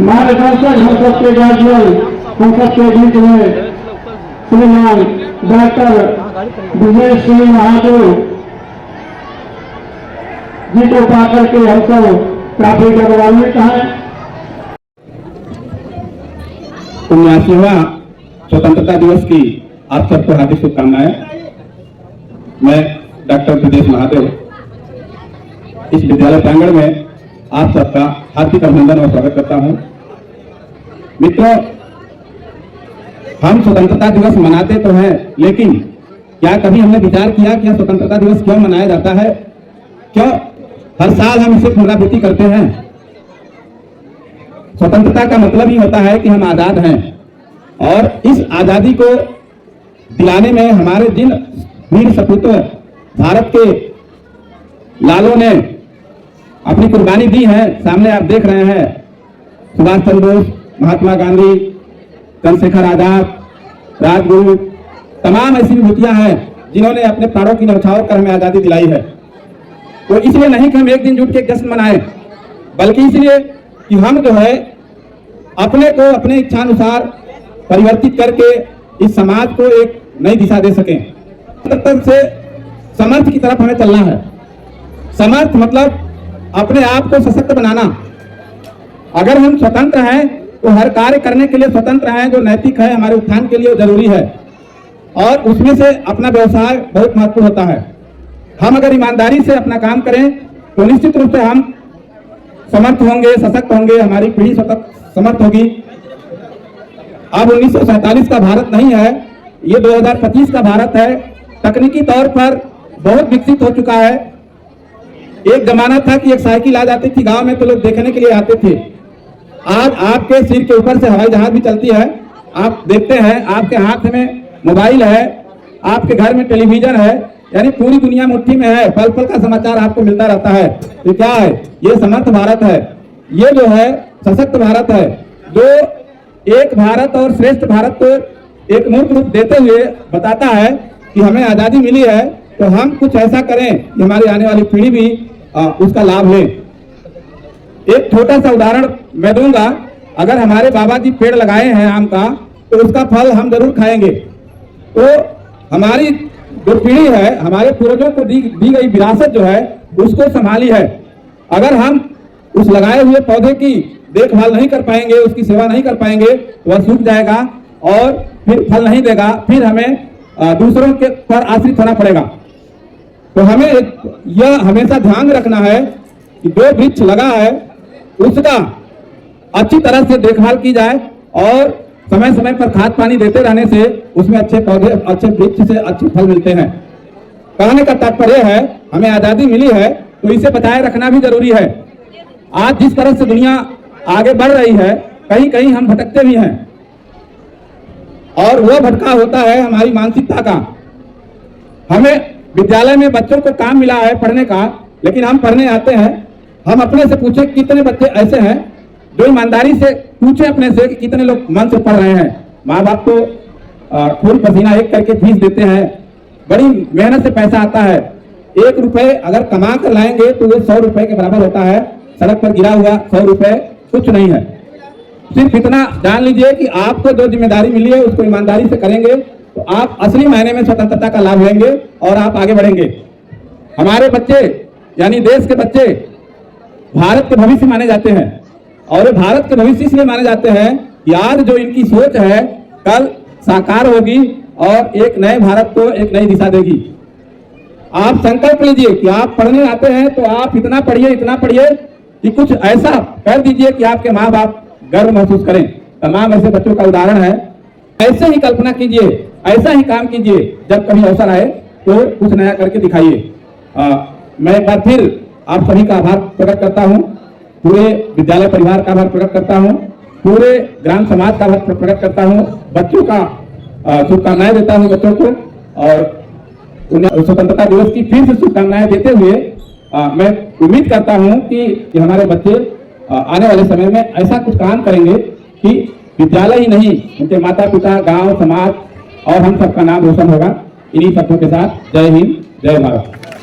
मार्गदर्शक हम सबके ग्रेजुएट हम सबके बीच में श्रीमान डॉक्टर विजय सिंह महादेव जी को पाकर के हम सब काफी गौरवान्वित हैं। 79वां स्वतंत्रता दिवस की आप सबको हार्दिक शुभकामनाएं। मैं डॉक्टर विजय महादेव इस विद्यालय प्रांगण में आप सबका हार्दिक अभिनंदन और स्वागत करता हूं। मित्रों, हम स्वतंत्रता दिवस मनाते तो हैं, लेकिन क्या कभी हमने विचार किया कि स्वतंत्रता दिवस क्यों मनाया जाता है? क्यों हर साल हम इसे पुनरावृत्ति करते हैं? स्वतंत्रता का मतलब ही होता है कि हम आजाद हैं, और इस आजादी को दिलाने में हमारे जिन वीर सपूतों भारत के लालों ने अपनी कुर्बानी दी है, सामने आप देख रहे हैं सुभाष चंद्र बोस, महात्मा गांधी, चंद्रशेखर आजाद, राजगुरु, तमाम ऐसी विभूतियां हैं जिन्होंने अपने प्राणों की न्यौछावर कर हमें आजादी दिलाई है। तो इसलिए नहीं कि हम एक दिन जुट के जश्न मनाएं, बल्कि इसलिए कि हम जो है अपने को अपने इच्छानुसार परिवर्तित करके इस समाज को एक नई दिशा दे सकें। तब से समर्थ की तरफ हमें चलना है। समर्थ मतलब अपने आप को सशक्त बनाना। अगर हम स्वतंत्र हैं तो हर कार्य करने के लिए स्वतंत्र हैं, जो नैतिक है, हमारे उत्थान के लिए जरूरी है, और उसमें से अपना व्यवसाय बहुत महत्वपूर्ण होता है। हम अगर ईमानदारी से अपना काम करें तो निश्चित रूप से हम समर्थ होंगे, सशक्त होंगे, हमारी पीढ़ी समर्थ होगी। अब 1947 का भारत नहीं है, ये 2025 का भारत है। तकनीकी तौर पर बहुत विकसित हो चुका है। एक जमाना था कि एक साइकिल आ जाती थी गांव में तो लोग देखने के लिए आते थे। आज आपके सिर के ऊपर से हवाई जहाज भी चलती है, आप देखते हैं, आपके हाथ में मोबाइल है, आपके घर में टेलीविजन है, यानी पूरी दुनिया मुट्ठी में है, पल पल का समाचार आपको मिलता रहता है। तो क्या है? ये समर्थ भारत है, ये जो है सशक्त भारत है, जो एक भारत और श्रेष्ठ भारत को एक मूर्त रूप देते हुए बताता है कि हमें आजादी मिली है तो हम कुछ ऐसा करें कि हमारी आने वाली पीढ़ी भी उसका लाभ ले। एक छोटा सा उदाहरण मैं दूंगा। अगर हमारे बाबा जी पेड़ लगाए हैं आम का, तो उसका फल हम जरूर खाएंगे। तो हमारी जो पीढ़ी है, हमारे पूर्वजों को दी गई विरासत जो है उसको संभाली है। अगर हम उस लगाए हुए पौधे की देखभाल नहीं कर पाएंगे, उसकी सेवा नहीं कर पाएंगे, तो वह सूख जाएगा और फिर फल नहीं देगा, फिर हमें दूसरों के पर आश्रित होना पड़ेगा। तो हमें यह हमेशा ध्यान रखना है कि जो वृक्ष लगा है उसका अच्छी तरह से देखभाल की जाए, और समय समय पर खाद पानी देते रहने से उसमें अच्छे पौधे, अच्छे वृक्ष से अच्छे फल मिलते हैं। कहने का तात्पर्य है, हमें आजादी मिली है तो इसे बचाए रखना भी जरूरी है। आज जिस तरह से दुनिया आगे बढ़ रही है, कहीं कहीं हम भटकते भी हैं, और वह भटका होता है हमारी मानसिकता का। हमें विद्यालय में बच्चों को काम मिला है पढ़ने का, लेकिन हम पढ़ने आते हैं, हम अपने से पूछे कितने बच्चे ऐसे हैं जो ईमानदारी से पूछे अपने से कि कितने लोग मन से पढ़ रहे हैं। माँ बाप तो खून पसीना एक करके फीस देते हैं, बड़ी मेहनत से पैसा आता है। 1 रुपए अगर कमा कर लाएंगे तो वो 100 रुपए के बराबर होता है। सड़क पर गिरा हुआ 100 रुपए कुछ नहीं है। सिर्फ इतना जान लीजिए कि आपको जो जिम्मेदारी मिली है उसको ईमानदारी से करेंगे तो आप असली मायने में स्वतंत्रता का लाभ लेंगे और आप आगे बढ़ेंगे। हमारे बच्चे यानी देश के बच्चे भारत के भविष्य माने जाते हैं, और भारत के भविष्य इसलिए माने जाते हैं कि आज जो इनकी सोच है कल साकार होगी और एक नए भारत को एक नई दिशा देगी। आप संकल्प लीजिए कि आप पढ़ने आते हैं तो आप इतना पढ़िए कि कुछ ऐसा कर दीजिए कि आपके माँ बाप गर्व महसूस करें। तमाम ऐसे बच्चों का उदाहरण है। ऐसे ही कल्पना कीजिए, ऐसा ही काम कीजिए, जब कभी अवसर आए तो कुछ नया करके दिखाइए। मैं एक बार फिर आप सभी का आभार प्रकट करता हूँ, पूरे विद्यालय परिवार का आभार प्रकट करता हूँ, पूरे ग्राम समाज का आभार प्रकट करता हूँ, बच्चों का शुभकामनाएं देता हूँ बच्चों को, और उन्हें स्वतंत्रता दिवस की फिर से शुभकामनाएं देते हुए मैं उम्मीद करता हूँ कि हमारे बच्चे आने वाले समय में ऐसा कुछ काम करेंगे कि विद्यालय ही नहीं, उनके माता पिता, गांव, समाज और हम सबका नाम रोशन होगा। इन्हीं शब्दों के साथ जय हिंद, जय भारत।